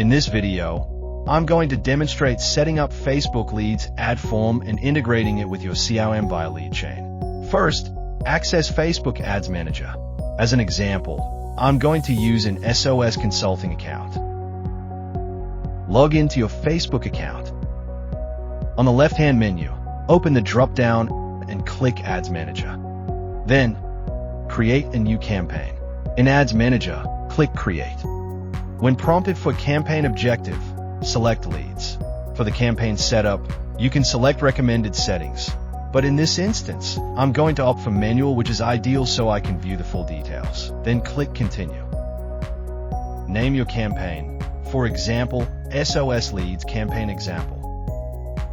In this video, I'm going to demonstrate setting up Facebook Leads ad form and integrating it with your CRM via lead chain. First, access Facebook Ads Manager. As an example, I'm going to use an SOS Consulting account. Log into your Facebook account. On the left-hand menu, open the drop-down and click Ads Manager. Then, create a new campaign. In Ads Manager, click Create. When prompted for campaign objective, select Leads. For the campaign setup, you can select recommended settings. But in this instance, I'm going to opt for manual, which is ideal so I can view the full details. Then click Continue. Name your campaign. For example, SOS Leads Campaign Example.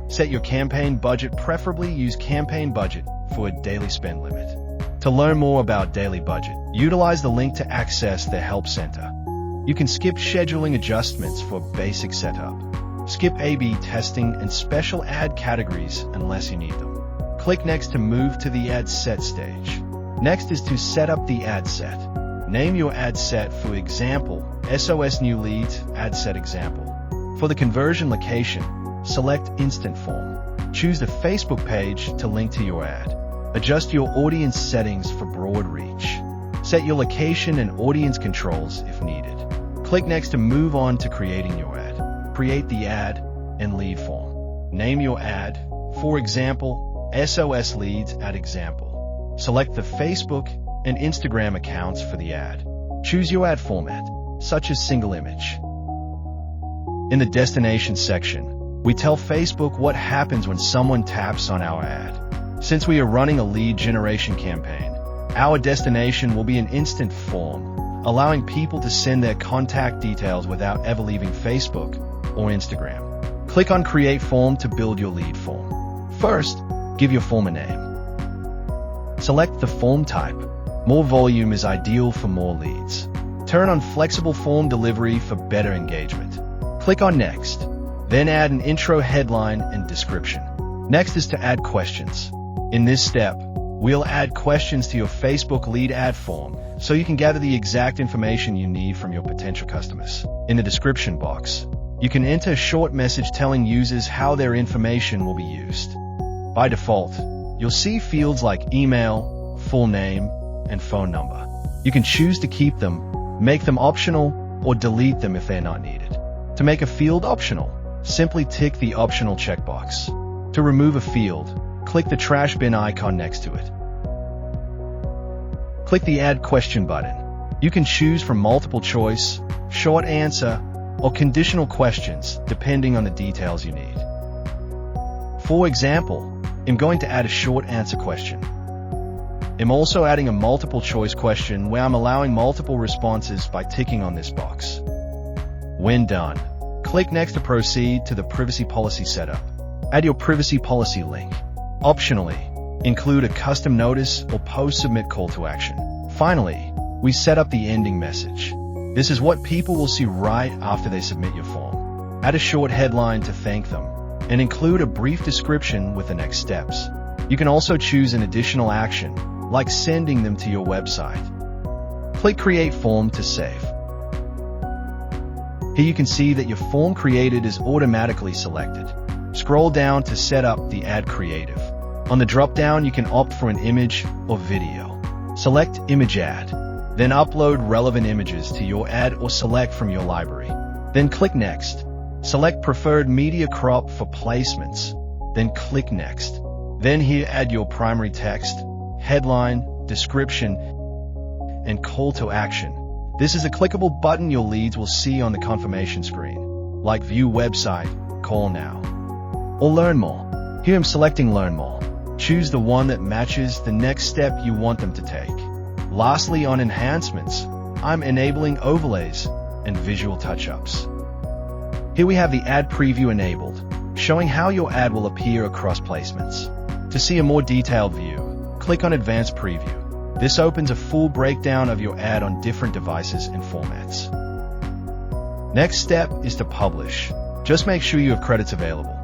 Set your campaign budget, preferably use campaign budget for a daily spend limit. To learn more about daily budget, utilize the link to access the Help Center. You can skip scheduling adjustments for basic setup. Skip A/B testing and special ad categories unless you need them. Click Next to move to the ad set stage. Next is to set up the ad set. Name your ad set, for example, SOS New Leads Ad Set Example. For the conversion location, select Instant Form. Choose the Facebook page to link to your ad. Adjust your audience settings for broad reach. Set your location and audience controls if needed. Click Next to move on to creating your ad. Create the ad and lead form. Name your ad, for example, SOS Leads Ad Example. Select the Facebook and Instagram accounts for the ad. Choose your ad format, such as single image. In the destination section, we tell Facebook what happens when someone taps on our ad. Since we are running a lead generation campaign, our destination will be an instant form, allowing people to send their contact details without ever leaving Facebook or Instagram. Click on Create Form to build your lead form. First, give your form a name. Select the form type. More volume is ideal for more leads. Turn on Flexible Form Delivery for better engagement. Click on Next. Then add an intro headline and description. Next is to add questions. In this step, we'll add questions to your Facebook lead ad form so you can gather the exact information you need from your potential customers. In the description box, you can enter a short message telling users how their information will be used. By default, you'll see fields like email, full name, and phone number. You can choose to keep them, make them optional, or delete them if they're not needed. To make a field optional, simply tick the optional checkbox. To remove a field, click the trash bin icon next to it. Click the Add Question button. You can choose from multiple choice, short answer, or conditional questions depending on the details you need. For example, I'm going to add a short answer question. I'm also adding a multiple choice question where I'm allowing multiple responses by ticking on this box. When done, click Next to proceed to the privacy policy setup. Add your privacy policy link. Optionally, include a custom notice or post-submit call to action. Finally, we set up the ending message. This is what people will see right after they submit your form. Add a short headline to thank them, and include a brief description with the next steps. You can also choose an additional action, like sending them to your website. Click Create Form to save. Here you can see that your form created is automatically selected. Scroll down to set up the ad creative. On the drop-down, you can opt for an image or video. Select Image Ad. Then upload relevant images to your ad or select from your library. Then click Next. Select Preferred Media Crop for placements. Then click Next. Then here add your primary text, headline, description, and call to action. This is a clickable button your leads will see on the confirmation screen, like View Website, Call Now, or Learn More. Here I'm selecting Learn More. Choose the one that matches the next step you want them to take. Lastly, on enhancements, I'm enabling overlays and visual touch-ups. Here we have the ad preview enabled, showing how your ad will appear across placements. To see a more detailed view, click on Advanced Preview. This opens a full breakdown of your ad on different devices and formats. Next step is to publish. Just make sure you have credits available.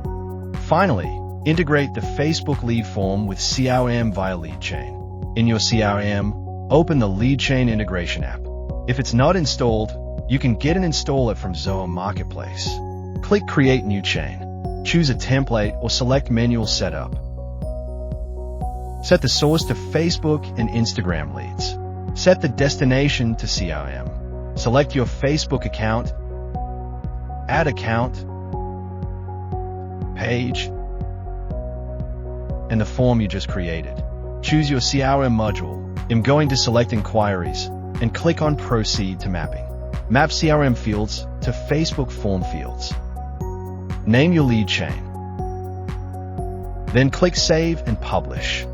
Finally, integrate the Facebook lead form with CRM via lead chain. In your CRM, open the lead chain integration app. If it's not installed, You can get and install it from Zoho Marketplace. Click Create New Chain. Choose a template or select Manual Setup. Set the source to Facebook and Instagram leads. Set the destination to CRM. Select your Facebook account, Add Account, Page, and the form you just created. Choose your CRM module. I'm going to select Inquiries and click on Proceed to Mapping. Map CRM fields to Facebook form fields. Name your lead chain. Then click Save and Publish.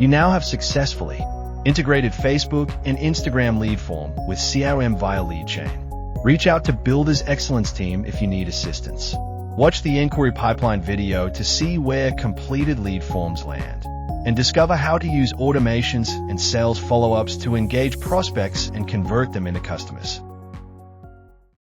You now have successfully integrated Facebook and Instagram lead form with CRM via lead chain. Reach out to Builders Excellence team if you need assistance. Watch the inquiry pipeline video to see where completed lead forms land, and discover how to use automations and sales follow-ups to engage prospects and convert them into customers.